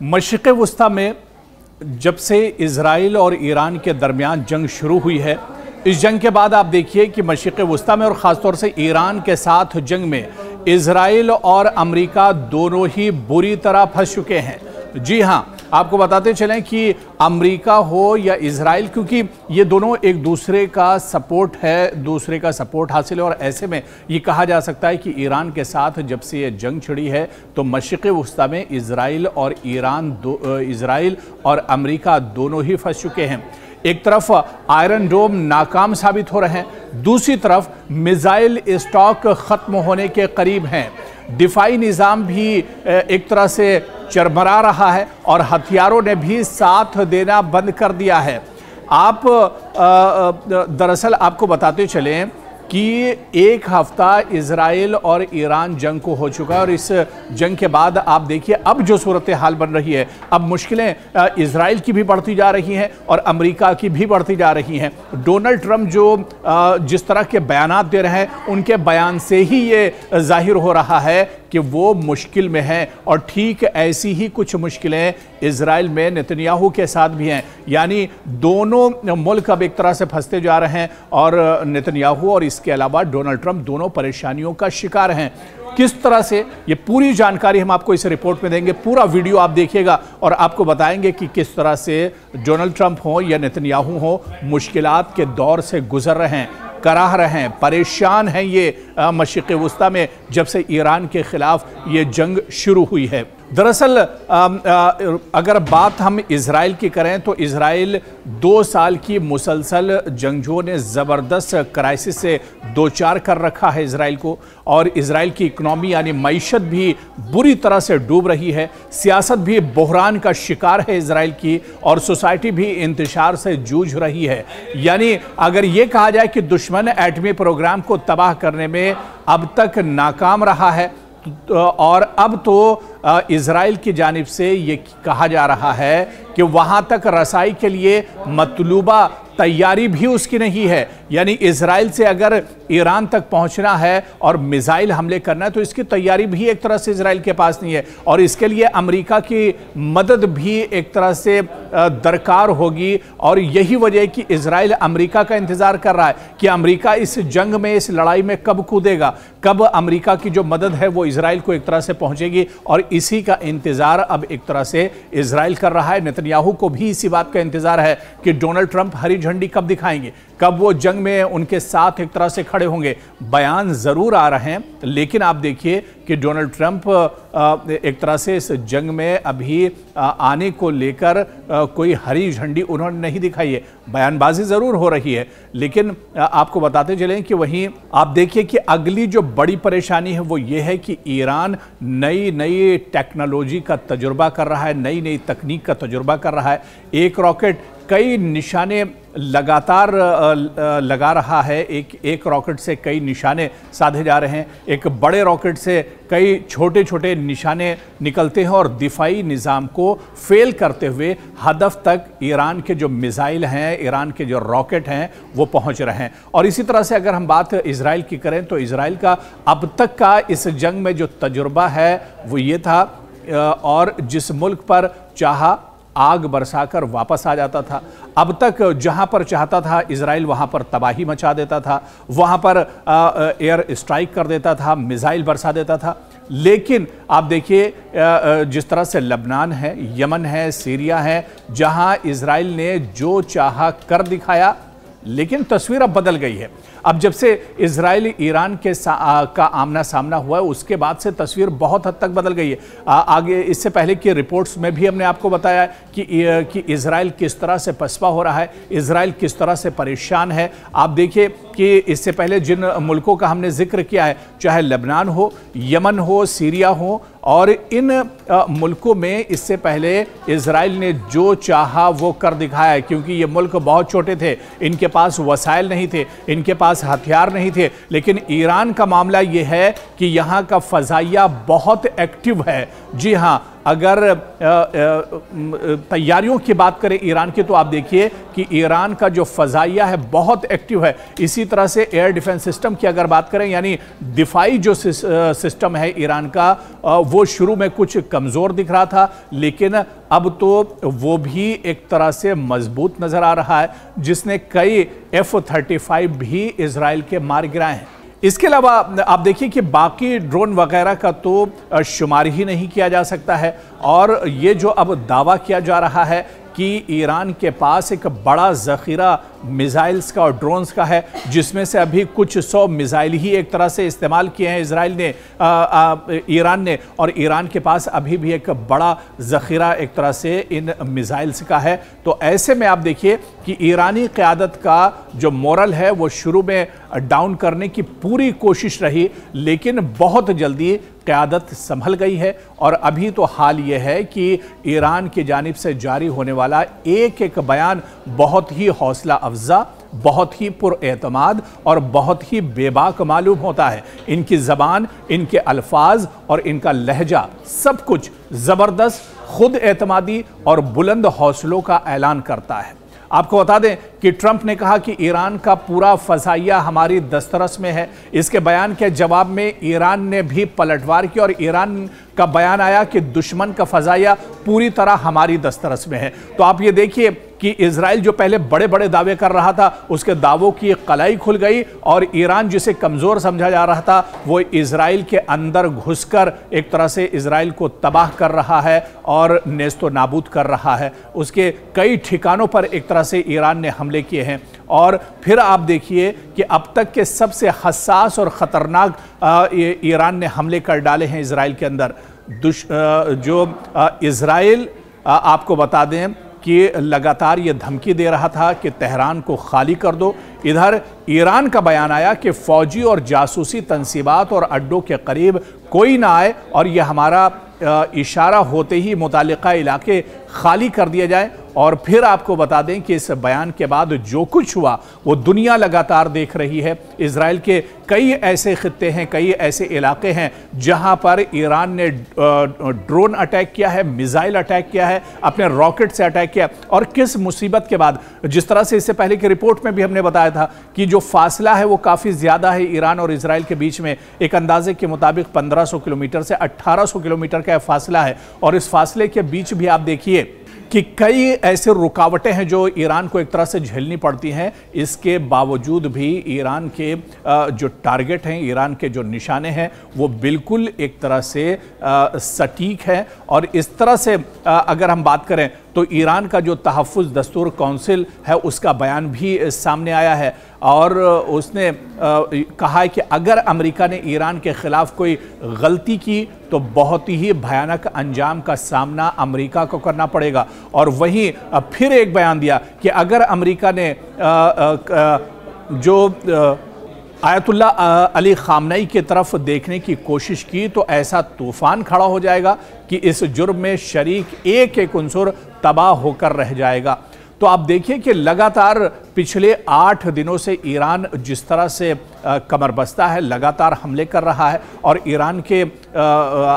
मशरिक़ वस्ता में जब से इजराइल और ईरान के दरमियान जंग शुरू हुई है, इस जंग के बाद आप देखिए कि मशरिक़ वस्ता में और ख़ासतौर से ईरान के साथ जंग में इजराइल और अमेरिका दोनों ही बुरी तरह फंस चुके हैं। जी हाँ, आपको बताते चलें कि अमेरिका हो या इजराइल, क्योंकि ये दोनों एक दूसरे का सपोर्ट है, दूसरे का सपोर्ट हासिल है। और ऐसे में ये कहा जा सकता है कि ईरान के साथ जब से ये जंग छिड़ी है तो मशरिक़ वस्ता में इजराइल और अमेरिका दोनों ही फंस चुके हैं। एक तरफ आयरन डोम नाकाम साबित हो रहे हैं, दूसरी तरफ मिसाइल स्टॉक खत्म होने के करीब हैं। दिफाई निज़ाम भी एक तरह से चरमरा रहा है और हथियारों ने भी साथ देना बंद कर दिया है। आप दरअसल आपको बताते चलें कि एक हफ्ता इजराइल और ईरान जंग को हो चुका है और इस जंग के बाद आप देखिए अब जो सूरत हाल बन रही है, अब मुश्किलें इजराइल की भी बढ़ती जा रही हैं और अमेरिका की भी बढ़ती जा रही हैं। डोनाल्ड ट्रंप जो जिस तरह के बयानात दे रहे हैं, उनके बयान से ही ये जाहिर हो रहा है कि वो मुश्किल में हैं। और ठीक ऐसी ही कुछ मुश्किलें इजराइल में नेतन्याहू के साथ भी हैं। यानी दोनों मुल्क अब एक तरह से फंसते जा रहे हैं और नेतन्याहू और इसके अलावा डोनाल्ड ट्रंप दोनों परेशानियों का शिकार हैं। किस तरह से, ये पूरी जानकारी हम आपको इस रिपोर्ट में देंगे। पूरा वीडियो आप देखिएगा और आपको बताएंगे कि किस तरह से डोनाल्ड ट्रंप हो या नेतन्याहू हो, मुश्किलात के दौर से गुजर रहे हैं, कराह रहे हैं, परेशान हैं ये मशरिक़ वस्ता में जब से ईरान के खिलाफ ये जंग शुरू हुई है। दरअसल अगर बात हम इजराइल की करें तो इजराइल 2 साल की मुसलसल जंगजों ने ज़बरदस्त क्राइसिस से दो चार कर रखा है इजराइल को। और इजराइल की इकनॉमी यानी मईशत भी बुरी तरह से डूब रही है, सियासत भी बहरान का शिकार है इजराइल की, और सोसाइटी भी इंतशार से जूझ रही है। यानी अगर ये कहा जाए कि दुश्मन एटमी प्रोग्राम को तबाह करने में अब तक नाकाम रहा है, और अब तो इजराइल की जानिब से ये कहा जा रहा है कि वहाँ तक रसाई के लिए मतलूबा तैयारी भी उसकी नहीं है। यानी इजराइल से अगर ईरान तक पहुंचना है और मिसाइल हमले करना है तो इसकी तैयारी भी एक तरह से इजराइल के पास नहीं है। और इसके लिए अमेरिका की मदद भी एक तरह से दरकार होगी। और यही वजह है कि इजराइल अमेरिका का इंतजार कर रहा है कि अमेरिका इस जंग में, इस लड़ाई में कब कूदेगा, कब अमेरिका की जो मदद है वो इजराइल को एक तरह से पहुंचेगी। और इसी का इंतजार अब एक तरह से इजराइल कर रहा है। नेतन्याहू को भी इसी बात का इंतजार है कि डोनाल्ड ट्रंप हरी झंडी कब दिखाएंगे, कब वो जंग में उनके साथ एक तरह से खड़े होंगे। बयान जरूर आ रहे हैं, लेकिन आप देखिए कि डोनाल्ड ट्रंप एक तरह से इस जंग में अभी आने को लेकर कोई हरी झंडी उन्होंने नहीं दिखाई है। बयानबाजी जरूर हो रही है, लेकिन आपको बताते चलें कि वहीं आप देखिए कि अगली जो बड़ी परेशानी है वो ये है कि ईरान नई नई टेक्नोलॉजी का तजुर्बा कर रहा है, नई नई तकनीक का तजुर्बा कर रहा है। एक रॉकेट कई निशाने लगातार लगा रहा है, एक रॉकेट से कई निशाने साधे जा रहे हैं, एक बड़े रॉकेट से कई छोटे छोटे निशाने निकलते हैं और दिफाई निज़ाम को फेल करते हुए हदफ तक ईरान के जो मिसाइल हैं, ईरान के जो रॉकेट हैं वो पहुंच रहे हैं। और इसी तरह से अगर हम बात इजराइल की करें तो इजराइल का अब तक का इस जंग में जो तजुर्बा है वो ये था, और जिस मुल्क पर चाहा आग बरसाकर वापस आ जाता था। अब तक जहां पर चाहता था इजराइल वहां पर तबाही मचा देता था, वहां पर एयर स्ट्राइक कर देता था, मिसाइल बरसा देता था। लेकिन आप देखिए जिस तरह से लबनान है, यमन है, सीरिया है, जहां इजराइल ने जो चाहा कर दिखाया, लेकिन तस्वीर अब बदल गई है। अब जब से इजराइल ईरान के का आमना सामना हुआ है उसके बाद से तस्वीर बहुत हद तक बदल गई है। आगे इससे पहले की रिपोर्ट्स में भी हमने आपको बताया कि इजराइल किस तरह से पसपा हो रहा है, इजराइल किस तरह से परेशान है। आप देखिए कि इससे पहले जिन मुल्कों का हमने जिक्र किया है, चाहे लेबनान हो, यमन हो, सीरिया हो, और इन मुल्कों में इससे पहले इजराइल ने जो चाहा वो कर दिखाया है, क्योंकि ये मुल्क बहुत छोटे थे, इनके पास वसाइल नहीं थे, इनके पास हथियार नहीं थे। लेकिन ईरान का मामला ये है कि यहाँ का फजाइया बहुत एक्टिव है। जी हाँ, अगर तैयारियों की बात करें ईरान की तो आप देखिए कि ईरान का जो फजाइया है बहुत एक्टिव है। इसी तरह से एयर डिफेंस सिस्टम की अगर बात करें, यानी दिफाई जो सिस्टम है ईरान का, वो शुरू में कुछ कमज़ोर दिख रहा था, लेकिन अब तो वो भी एक तरह से मजबूत नज़र आ रहा है, जिसने कई F-35 भी इजराइल के मार गिराए हैं। इसके अलावा आप देखिए कि बाकी ड्रोन वगैरह का तो शुमार ही नहीं किया जा सकता है। और ये जो अब दावा किया जा रहा है कि ईरान के पास एक बड़ा ज़ख़ीरा मिसाइल्स का और ड्रोन्स का है, जिसमें से अभी कुछ 100 मिसाइल ही एक तरह से इस्तेमाल किए हैं इजराइल ने, ईरान ने, और ईरान के पास अभी भी एक बड़ा ज़ख़ीरा एक तरह से इन मिसाइल्स का है। तो ऐसे में आप देखिए कि ईरानी क़यादत का जो मोरल है वो शुरू में डाउन करने की पूरी कोशिश रही, लेकिन बहुत जल्दी क़यादत संभल गई है। और अभी तो हाल ये है कि ईरान की जानिब से जारी होने वाला एक एक बयान बहुत ही हौसला अफजा, बहुत ही पुरएतमाद और बहुत ही बेबाक मालूम होता है। इनकी ज़बान, इनके अल्फाज और इनका लहजा सब कुछ ज़बरदस्त, खुद एतमादी और बुलंद हौसलों का ऐलान करता है। आपको बता दें कि ट्रंप ने कहा कि ईरान का पूरा फ़ज़ाइया हमारी दस्तरस में है। इसके बयान के जवाब में ईरान ने भी पलटवार की और ईरान का बयान आया कि दुश्मन का फ़ज़ाइया पूरी तरह हमारी दस्तरस में है। तो आप ये देखिए कि इजराइल जो पहले बड़े बड़े दावे कर रहा था, उसके दावों की कलाई खुल गई और ईरान जिसे कमज़ोर समझा जा रहा था, वो इजराइल के अंदर घुसकर एक तरह से इजराइल को तबाह कर रहा है और नेस्तो नाबूद कर रहा है। उसके कई ठिकानों पर एक तरह से ईरान ने हमले किए हैं। और फिर आप देखिए कि अब तक के सबसे हसास और ख़तरनाक ईरान ने हमले कर डाले हैं इजराइल के अंदर। इजराइल आपको बता दें कि लगातार ये धमकी दे रहा था कि तेहरान को खाली कर दो। इधर ईरान का बयान आया कि फ़ौजी और जासूसी तंसीबात और अड्डों के करीब कोई ना आए और यह हमारा इशारा होते ही मुतालिका इलाके खाली कर दिए जाए। और फिर आपको बता दें कि इस बयान के बाद जो कुछ हुआ वो दुनिया लगातार देख रही है। इजराइल के कई ऐसे खित्ते हैं, कई ऐसे इलाके हैं जहां पर ईरान ने ड्रोन अटैक किया है, मिसाइल अटैक किया है, अपने रॉकेट से अटैक किया। और किस मुसीबत के बाद, जिस तरह से इससे पहले की रिपोर्ट में भी हमने बताया था कि जो फासला है वो काफ़ी ज़्यादा है ईरान और इजराइल के बीच में। एक अंदाजे के मुताबिक 1500 किलोमीटर से 1800 किलोमीटर का फासला है। और इस फासले के बीच भी आप देखिए कि कई ऐसे रुकावटें हैं जो ईरान को एक तरह से झेलनी पड़ती हैं। इसके बावजूद भी ईरान के जो टारगेट हैं, ईरान के जो निशाने हैं, वो बिल्कुल एक तरह से सटीक है। और इस तरह से अगर हम बात करें तो ईरान का जो तहफ़्फ़ुज़ दस्तूर काउंसिल है उसका बयान भी सामने आया है और उसने कहा है कि अगर अमेरिका ने ईरान के ख़िलाफ़ कोई गलती की तो बहुत ही भयानक अंजाम का सामना अमेरिका को करना पड़ेगा। और वहीं फिर एक बयान दिया कि अगर अमेरिका ने आयतुल्ला अली ख़ामनेई की तरफ देखने की कोशिश की तो ऐसा तूफ़ान खड़ा हो जाएगा कि इस जुर्म में शरीक एक एक उन्सुर तबाह होकर रह जाएगा। तो आप देखिए कि लगातार पिछले 8 दिनों से ईरान जिस तरह से कमर बस्ता है, लगातार हमले कर रहा है। और ईरान के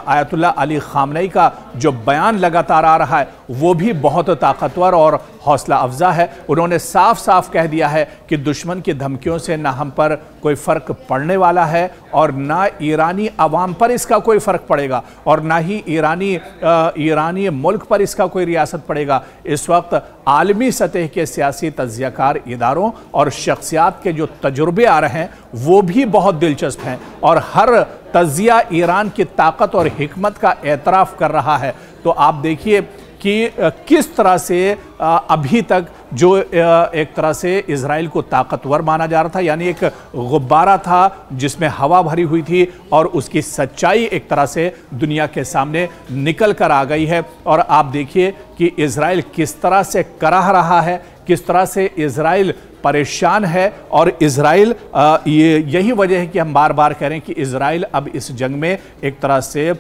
आयतुल्ला अली ख़ामनेई का जो बयान लगातार आ रहा है वो भी बहुत ताकतवर और हौसला अफजा है। उन्होंने साफ साफ कह दिया है कि दुश्मन की धमकियों से ना हम पर कोई फ़र्क पड़ने वाला है और ना ईरानी अवाम पर इसका कोई फ़र्क पड़ेगा और ना ही ईरानी मुल्क पर इसका कोई रियासत पड़ेगा। इस वक्त आलमी सतह के सियासी तज्ज़ियाकार इदारों और शख्सियात के जो तजुर्बे आ रहे हैं वो भी बहुत दिलचस्प हैं और हर तज्ज़िया ईरान की ताकत और हिकमत का एतराफ़ कर रहा है। तो आप देखिए कि किस तरह से अभी तक जो एक तरह से इजराइल को ताकतवर माना जा रहा था, यानी एक गुब्बारा था जिसमें हवा भरी हुई थी, और उसकी सच्चाई एक तरह से दुनिया के सामने निकल कर आ गई है। और आप देखिए कि इजराइल किस तरह से कराह रहा है, किस तरह से इजराइल परेशान है। और इजराइल यही वजह है कि हम बार बार कह रहे हैं कि इजराइल अब इस जंग में एक तरह से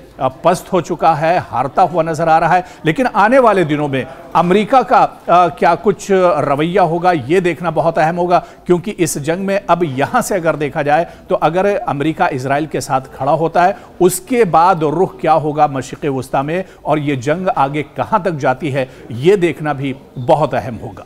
पस्त हो चुका है, हारता हुआ नजर आ रहा है। लेकिन आने वाले दिनों में अमेरिका का क्या कुछ रवैया होगा ये देखना बहुत अहम होगा, क्योंकि इस जंग में अब यहाँ से अगर देखा जाए तो अगर अमेरिका इजराइल के साथ खड़ा होता है उसके बाद रुख क्या होगा मशरिक़ वस्ता में और ये जंग आगे कहाँ तक जाती है ये देखना भी बहुत अहम होगा।